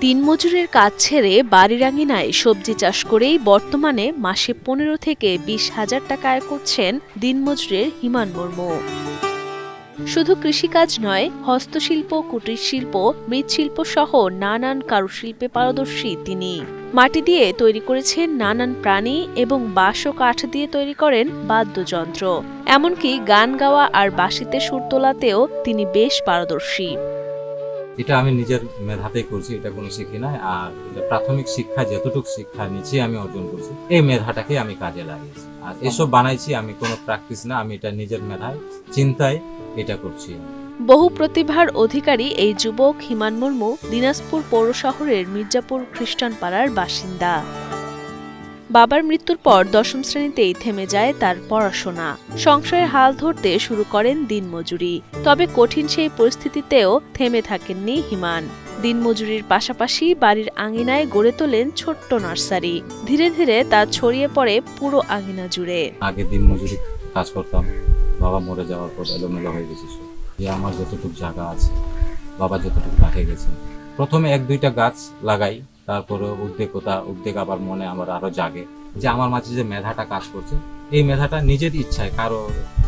দিনমজুরের কাজ ছেড়ে বাড়ির আঙিনায় সবজি চাষ করেই বর্তমানে মাসে ১৫ থেকে ২০,০০০ টাকা আয় করছেন দিনমজুরের হিমান মুর্মু। শুধু কৃষিকাজ নয়, হস্তশিল্প, কুটির শিল্প, মৃৎশিল্প সহ নানান কারুশিল্পে পারদর্শী তিনি। মাটি দিয়ে তৈরি করেছেন নানান প্রাণী এবং বাঁশ ও কাঠ দিয়ে তৈরি করেন বাদ্যযন্ত্র। এমনকি গান গাওয়া আর বাঁশিতে সুর তোলাতেও তিনি বেশ পারদর্শী। এটা আমি নিজের মেধাতেই করছি, এটা কোনো শিখি নাই। আর প্রাথমিক শিক্ষা যতটুকু শিক্ষা নিচে আমি অর্জন করছি, এই মেধাটাকে আমি কাজে লাগিয়েছি। আর এসব বানাইছি আমি কোনো প্র্যাকটিস না, আমি এটা নিজের মেধায় চিন্তায় এটা করছি। বহু প্রতিভার অধিকারী এই যুবক হিমান মুর্মু দিনাজপুর পৌর শহরের মির্জাপুর খ্রিস্টান পাড়ার বাসিন্দা। বাবার মৃত্যুর পর ১০ম শ্রেণীতেই থেমে যায় তার পড়াশোনা। সংসারের হাল ধরতে শুরু করেন দিনমজুরি। তবে কঠিন সেই পরিস্থিতিতেও থেমে থাকেননি হিমান। দিনমজুরির পাশাপাশি বাড়ির আঙিনায় গড়ে তোলেন ছোট্ট নার্সারি। ধীরে ধীরে তা ছড়িয়ে পড়ে পুরো আঙিনা জুড়ে। আগে দিনমজুরি কাজ করতাম, বাবা মরে যাওয়ার পর এলোমেলো হয়ে গেছে। আমার যতটুকু জায়গা আছে, বাবা যতটুকু রাখে গেছে, প্রথমে ১-২টা গাছ লাগাই, তারপরে উদ্বেগ আবার মনে আমার আরো জাগে যে আমার মাঝে যে মেধাটা কাজ করছে, এই মেধাটা নিজের ইচ্ছায়, কারো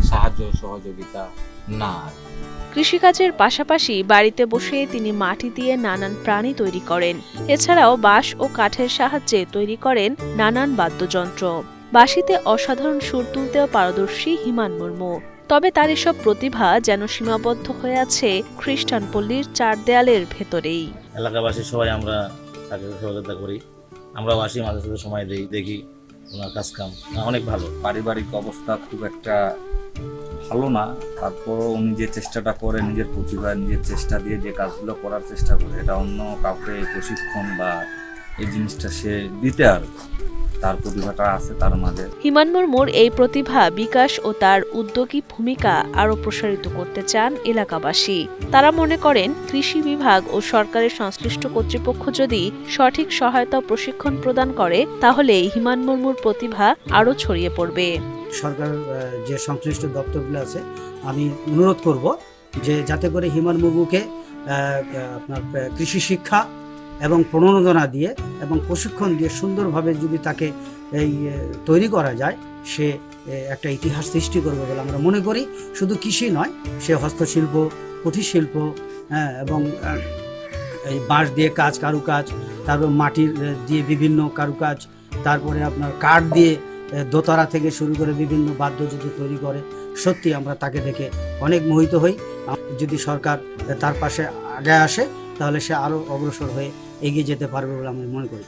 সাহায্য সহযোগিতা না। কৃষিকাজের পাশাপাশি বাড়িতে বসে তিনি মাটি দিয়ে নানান প্রাণী তৈরি করেন। এছাড়াও বাঁশ ও কাঠের সাহায্যে তৈরি করেন নানান বাদ্যযন্ত্র। বাঁশিতে অসাধারণ সুর তুলতেও পারদর্শী হিমান মুর্মু। তবে তার এসব প্রতিভা যেন সীমাবদ্ধ হয়ে আছে খ্রিস্টান পল্লীর ৪ দেয়ালের ভেতরেই। এলাকাবাসী সবাই আমরা তাকে সহযোগিতা করি, আমরা বাসি মাঝে সাথে সময় দিই, দেখি ওনার কাজ কাম অনেক ভালো। পারিবারিক অবস্থা খুব একটা ভালো না, তারপরও উনি যে চেষ্টাটা করে, নিজের প্রতিভা নিজের চেষ্টা দিয়ে যে কাজগুলো করার চেষ্টা করে, এটা অন্য কাউকে প্রশিক্ষণ বা এই জিনিসটা সে দিতে আর তার প্রতিভাটা আছে তার মাঝে। হিমান মুর্মুর এই প্রতিভা বিকাশ ও তার উদ্যোগী ভূমিকা আরও প্রসারিত করতে চান এলাকাবাসী। তারা মনে করেন কৃষি বিভাগ ও সরকারের সংশ্লিষ্ট কর্তৃপক্ষ যদি সঠিক সহায়তা ও প্রশিক্ষণ প্রদান করে, তাহলে হিমান মুর্মুর প্রতিভা আরও ছড়িয়ে পড়বে। সরকার যে সংশ্লিষ্ট দপ্তরগুলো আছে, আমি অনুরোধ করব যে যাতে করে হিমান মুর্মুকে আপনার কৃষি শিক্ষা এবং প্রণোদনা দিয়ে এবং প্রশিক্ষণ দিয়ে সুন্দরভাবে যদি তাকে এই তৈরি করা যায়, সে একটা ইতিহাস সৃষ্টি করবে বলে আমরা মনে করি। শুধু কৃষি নয়, সে হস্তশিল্প, কুটির শিল্প এবং এই বাঁশ দিয়ে কারুকাজ, তারপর মাটির দিয়ে বিভিন্ন কারুকাজ, তারপরে আপনার কাঠ দিয়ে দোতারা থেকে শুরু করে বিভিন্ন বাদ্যযন্ত্র তৈরি করে। সত্যি আমরা তাকে দেখে অনেক মোহিত হই। যদি সরকার তার পাশে আগে আসে, তাহলে সে আরও অগ্রসর হয়ে এগিয়ে যেতে পারবে বলে আমি মনে করি।